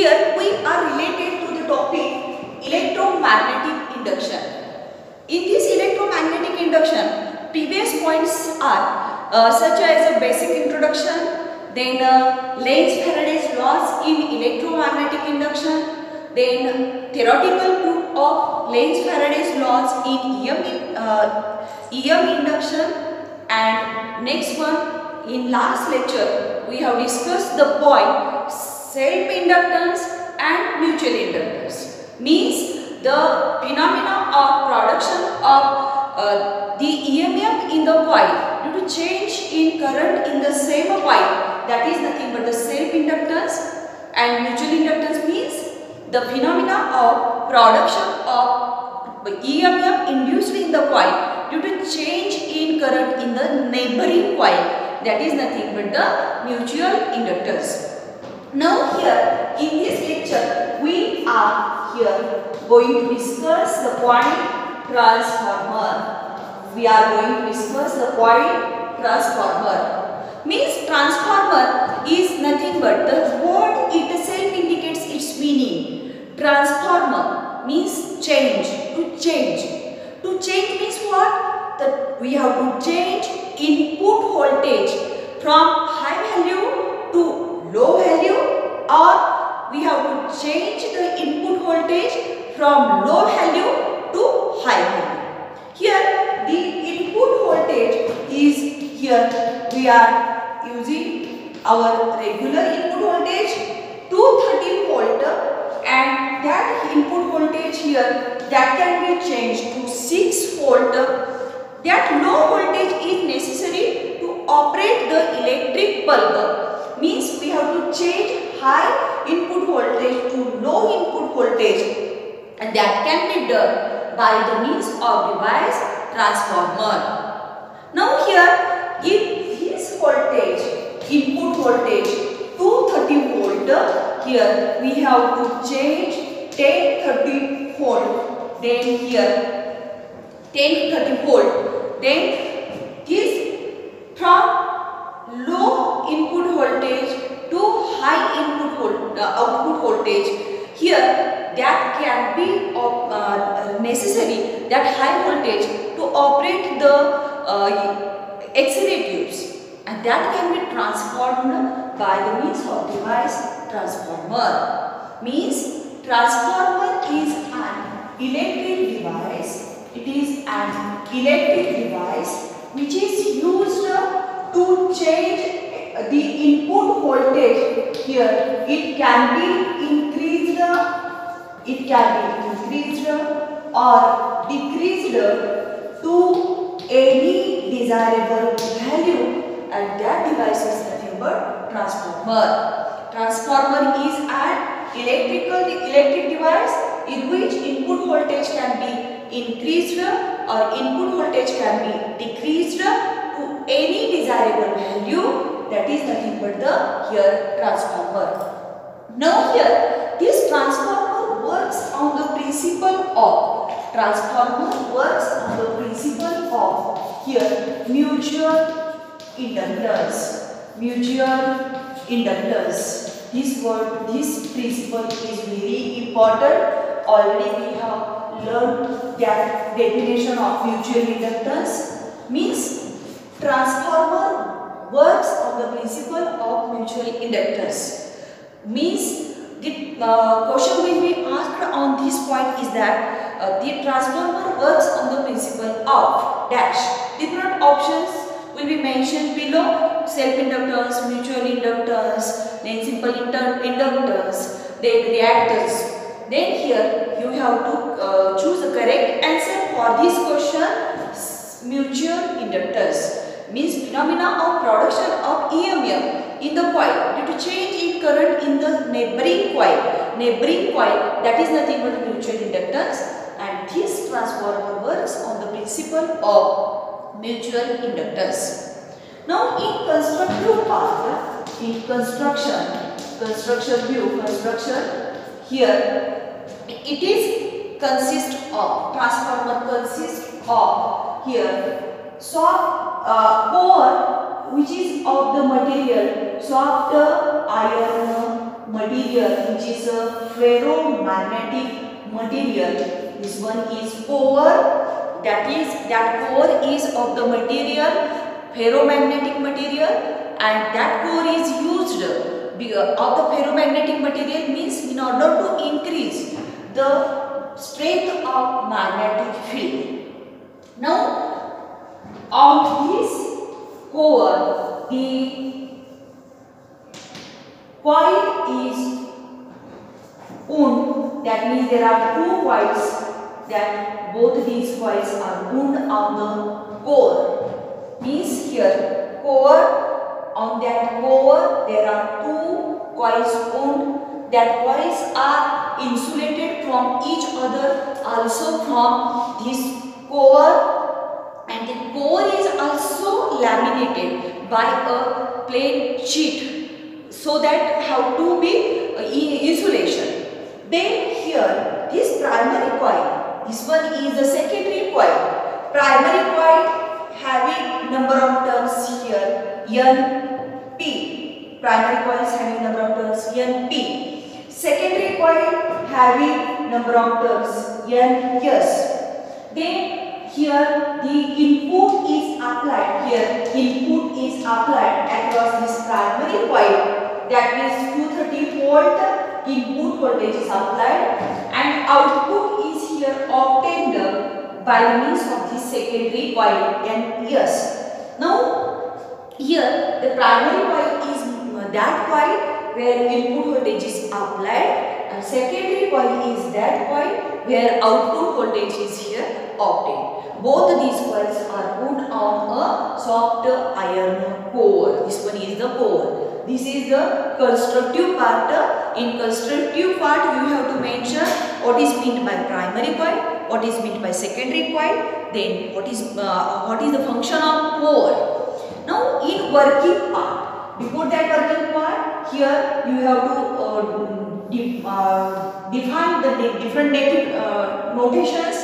Here we are related to the topic electromagnetic induction. In this electromagnetic induction, previous points are such as a basic introduction, then Lenz-Faraday's laws in electromagnetic induction, then theoretical proof of Lenz-Faraday's laws in EM induction, and next one, in last lecture we have discussed the point self-inductance and mutual inductance. Means the phenomena of production of the EMF in the coil due to change in current in the same coil, that is nothing but the self-inductance, and mutual inductance means the phenomena of production of EMF induced in the coil due to change in current in the neighboring coil, that is nothing but the mutual inductance. Now here in this lecture we are here going to discuss the point transformer. We are going to discuss the point transformer. Means transformer is nothing but the word itself indicates its meaning. Transformer means change, to change. To change means what? That we have to change input voltage from high value to low value, or we have to change the input voltage from low value to high value. Here the input voltage is, here we are using our regular input voltage 230 volt, and that input voltage here that can be changed to 6 volt. That low voltage is necessary to operate the electric bulb. Means we have to change high input voltage to low input voltage, and that can be done by the means of device transformer. Now here, if this voltage, input voltage 230 volt, here we have to change 1030 volt, then here 1030 volt, then this from low input voltage to high output voltage, here that can be necessary, that high voltage, to operate the XII tubes, and that can be transformed by the means of device transformer. Means transformer is an electric device. It is an electric device which is used to change the input voltage. Here it can be increased, or decreased to any desirable value, and that device is nothing but transformer. Transformer is an electric device in which input voltage can be increased or input voltage can be decreased to any desirable value, that is nothing but the here transformer. Now here this transformer works on the principle of here mutual inductance. This principle is very important. Already we have learned that definition of mutual inductance. Means transformer works on the principle of mutual inductance. Means the question will be asked on this point is that the transformer works on the principle of dash. Different options will be mentioned below: self-inductance, mutual inductance, then simple inductance, then reactance. Then here you have to choose the correct answer for this question. Mutual inductance means phenomena of production of EMF in the coil due to change in current in the neighboring coil, that is nothing but mutual inductance, and this transformer works on the principle of mutual inductance. Now in constructive part, in construction view, here it is transformer consists of here soft core which is of the material soft iron material which is a ferromagnetic material. This one is core. That core is of the material ferromagnetic material, and that core is used of the ferromagnetic material means in order to increase the strength of magnetic field. Now on this core the coil is wound. That means there are two coils, that both these coils are wound on the core. Means here core, on that core there are two coils wound. That coils are insulated from each other, also from this core, and the core is also laminated by a plain sheet, so that how to be insulation. Then here this primary coil, this one is the secondary coil. Primary coil having number of turns here N-P. Primary coil is having number of turns N-P. Secondary coil having number of turns N-S. Then here the input is applied. Here input is applied across this primary coil. That means 230 volt input voltage is applied, and output is here obtained by the means of this secondary coil N-S. Now here the primary coil is that coil where input voltage is applied, and secondary coil is that coil where output voltage is here obtained. Both these coils are put on a soft iron core. This one is the core. This is the constructive part. In constructive part you have to mention what is meant by primary coil, what is meant by secondary coil, then what is the function of core. Now in working part, before that working part, here you have to define the different notations.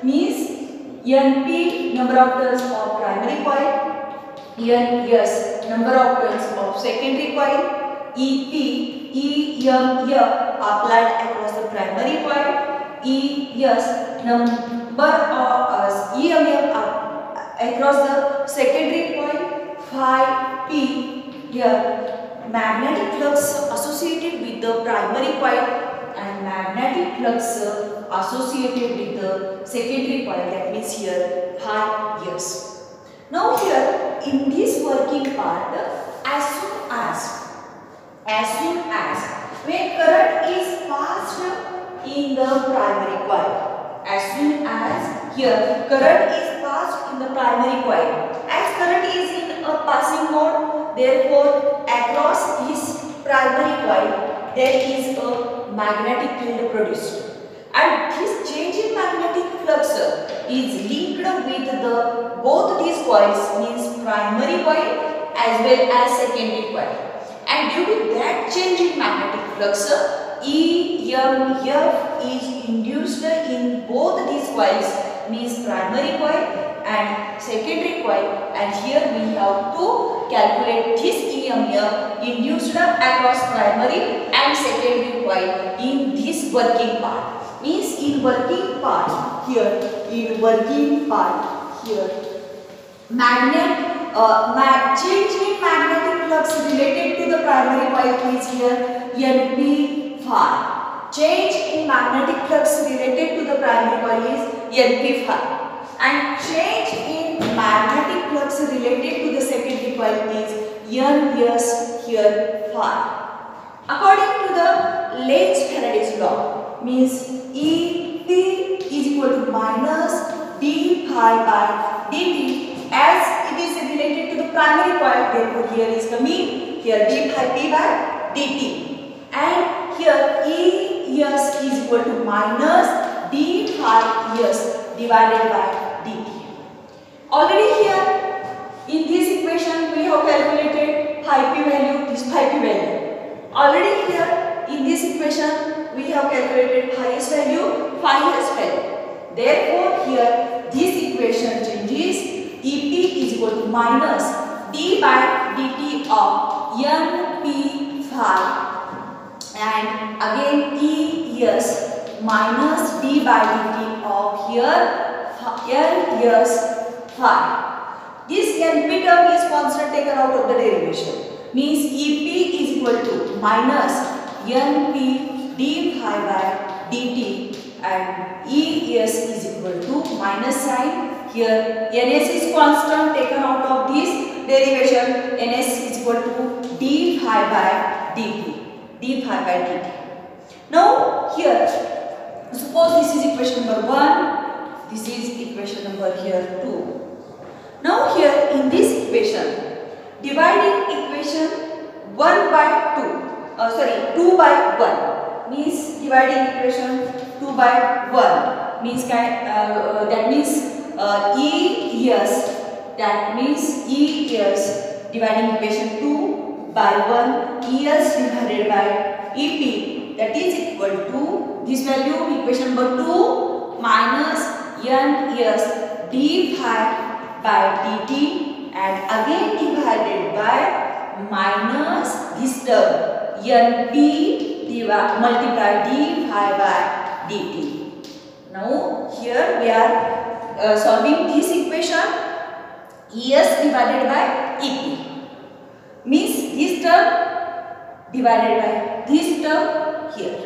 Means N-P number of turns of primary coil, N-S number of turns of secondary coil, E-P, E-M-F applied across the primary coil, E-S number of E-M-F across the secondary coil, Phi-P here magnetic flux associated with the primary coil and magnetic flux associated with the secondary coil. That means here Phi-S. Now here in this working part, as soon as when current is passed in the primary coil, as soon as here current is passed in the primary coil, as current is in a passing mode, therefore across this primary coil there is a magnetic field produced, and this change in magnetic flux is linked with the both these coils, means primary coil as well as secondary coil, and due to that change in magnetic flux, EMF is induced in both these coils, means primary coil and secondary coil, and here we have to calculate this EMF induced across primary and secondary coil in this working part. Means in working part here, change in magnetic flux related to the primary coil is here N-P phi. Change in magnetic flux related to the primary coil is N-P phi, and change in magnetic flux related to the secondary coil is N-S here phi. According to the Lenz Faraday's law, means EP is equal to minus d phi by dt. As it is related to the primary coil, therefore here is the mean, here d phi p by dt, and here ES is equal to minus d phi S divided by dt. Already here in this equation we have calculated phi p value, this phi p value. Already here in this equation we have calculated phi s value, phi s value. Therefore here this equation changes. EP is equal to minus d by dt of N P phi, and again ES minus d by dt of here L phi. This NP term is constant taken out of the derivation. Means EP is equal to minus NP d phi by dt and ES is equal to minus sign. Here NS is constant taken out of this derivation. NS is equal to d phi by dt. d phi by dt. Now here, suppose this is equation number 1. This is equation number here 2. Now here in this equation, dividing equation 2 by 1 means dividing equation 2 by 1 means that means ES, that means ES dividing equation 2 by 1 ES divided by EP, that is equal to this value equation number 2 minus NS d phi by dt and again divided by minus this term NP multiply d phi by dt. Now here we are solving this equation. ES divided by EP means this term divided by this term here.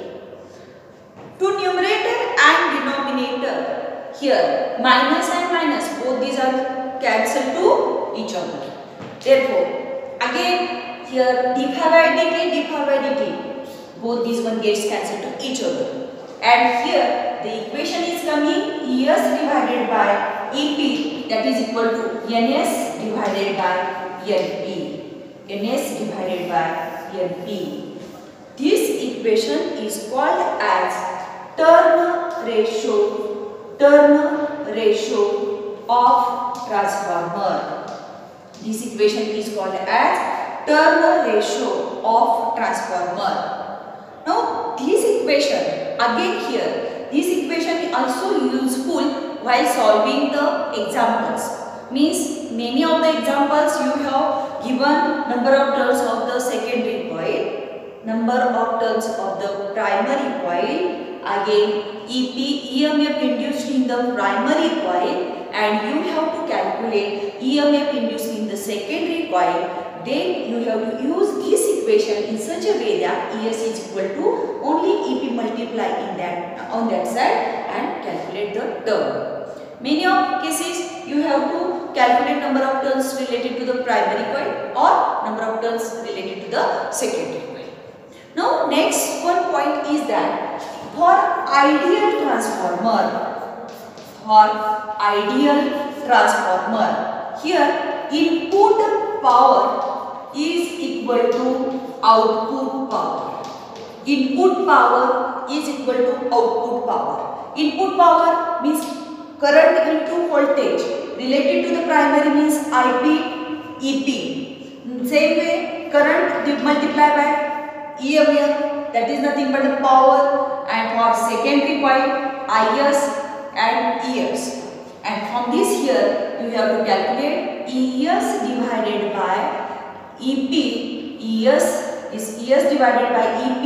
To numerator and denominator, here minus and minus both these are cancelled to each other. Therefore, again here d phi by dt, both these one gets cancelled to each other. And here the equation is coming ES divided by EP, that is equal to NS divided by NP. NS divided by NP. This equation is called as turn ratio of transformer. This equation is called as turn ratio of transformer. Now this equation again here, this equation is also useful while solving the examples. Means many of the examples you have given number of turns of the secondary coil, number of turns of the primary coil, again EMF induced in the primary coil, and you have to calculate EMF induced in the secondary coil. Then you have to use this equation in such a way that ES is equal to only EP multiply in that on that side and calculate the term. Many of cases you have to calculate number of turns related to the primary coil or number of turns related to the secondary coil. Now next one point is that for ideal transformer, here input power is equal to output power. Input power is equal to output power. Input power means current into voltage. Related to the primary means IP, EP. Same way, current multiplied by EMF, that is nothing but the power, and for secondary coil IS and ES. And from this here, you have to calculate ES divided by EP. ES is ES divided by EP,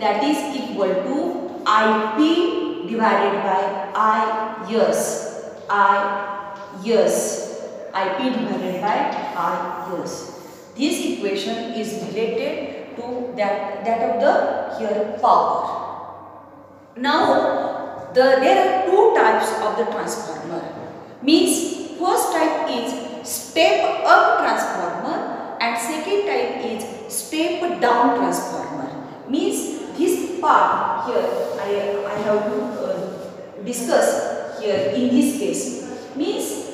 that is equal to IP divided by IS. IP divided by IS. This equation is related to that of the here power. Now there are two types of the transformer. Means first type is step up transformer and second type is step down transformer. Means this part here I have to discuss here in this case. Means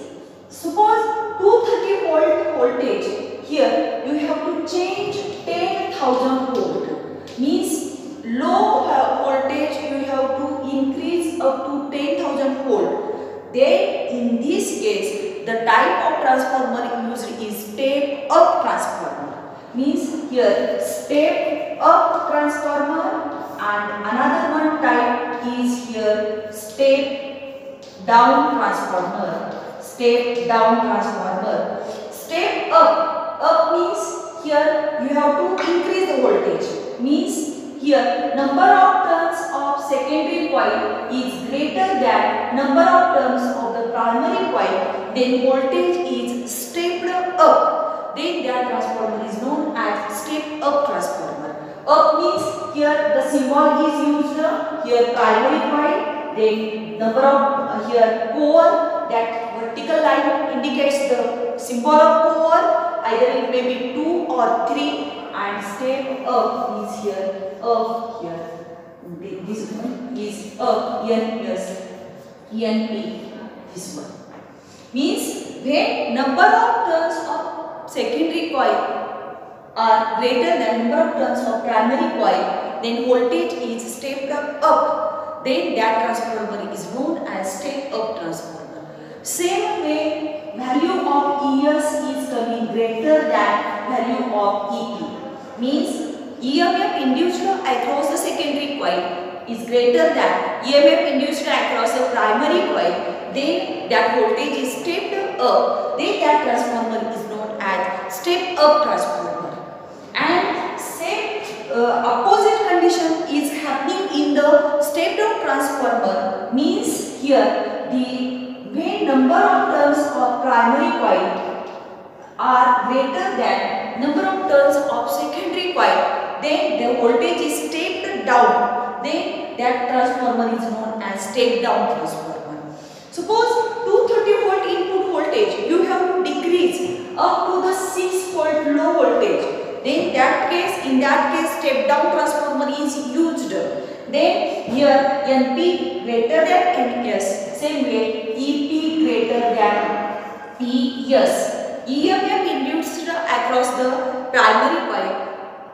suppose 230 volt voltage, here you have to change 10,000 volt. Means low voltage you have to increase up to 10,000 volt. Then in this case the type of transformer used is step up transformer. Means here step up transformer, and another one type is here step down transformer. Step down transformer. Step up means here you have to increase the voltage. Means here number of turns of secondary coil is greater than number of turns of the primary coil, then voltage is stepped up. Then that transformer is known as step up transformer. Up means here the symbol is used here primary coil, then number of here core, that vertical line indicates the symbol of core, either it may be 2 or 3, and step up is here up here. This one is up here plus NP. This one means when number of turns of secondary coil are greater than number of turns of primary coil, then voltage is stepped up. Then that transformer is known as step up transformer. Same way, value of ES is coming greater than value of EP. Means EMF induced across the secondary coil is greater than EMF induced across the primary coil. Then that voltage is stepped up. Then that transformer is known as step up transformer. And same opposite condition is happening in the step down transformer. Means here the when number of turns of primary coil are greater than number of turns of secondary coil, then the voltage is stepped down. Then that transformer is known as step down transformer. Suppose 230 volt input voltage you have to decrease up to the 6 volt low voltage. Then in that case step down transformer is used. Then here NP greater than NS. Same way EP greater than ES. EMF induced across the primary coil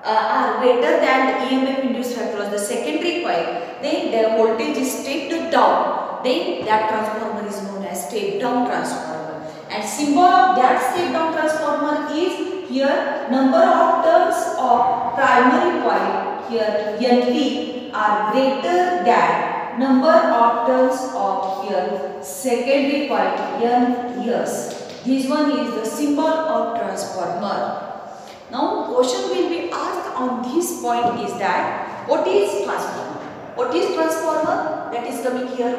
are greater than EMF induced across the secondary coil. Then the voltage is stepped down. Then that transformer is known as step down transformer. And symbol of that step down transformer is here number of turns of primary coil here NP are greater than number of turns of here secondary coil NS. This one is the symbol of transformer. Now question will be asked on this point is that what is transformer? What is transformer? That is coming here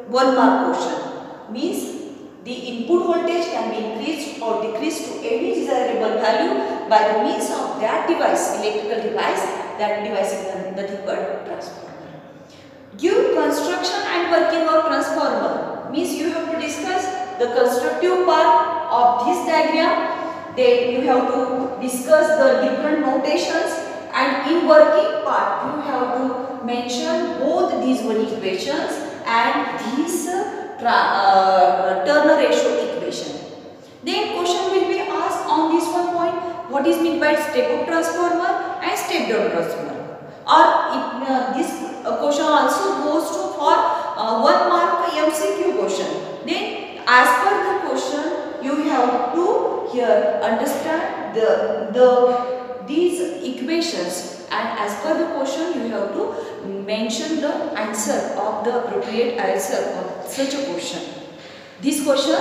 1 mark question. Means the input voltage can be increased or decreased to any desirable value by the means of that device, electrical device. That device is nothing but transformer. Give construction and working of transformer. Means you have to discuss the constructive part of this diagram. Then you have to discuss the different notations, and in working part you have to mention both these one equations and these Turner ratio equation. Then question will be asked on this one point, what is meant by step up transformer and step down transformer. Or if, this question also goes to for 1 mark MCQ question. Then as per the question you have to here understand these equations, and as per the question you have to mention the answer of the appropriate answer of such a question. This question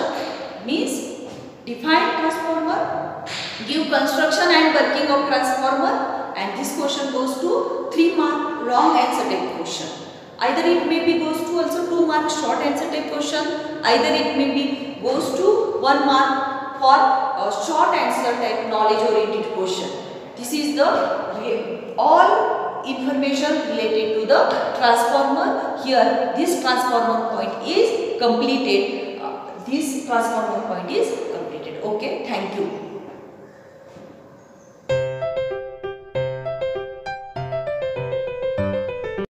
means define transformer, give construction and working of transformer, and this question goes to 3 mark long answer type question. Either it may be goes to also 2 mark short answer type question, either it may be goes to 1 mark for a short answer type knowledge oriented question. This is the all information related to the transformer. Here this transformer point is completed. This transformer point is completed. Okay, thank you.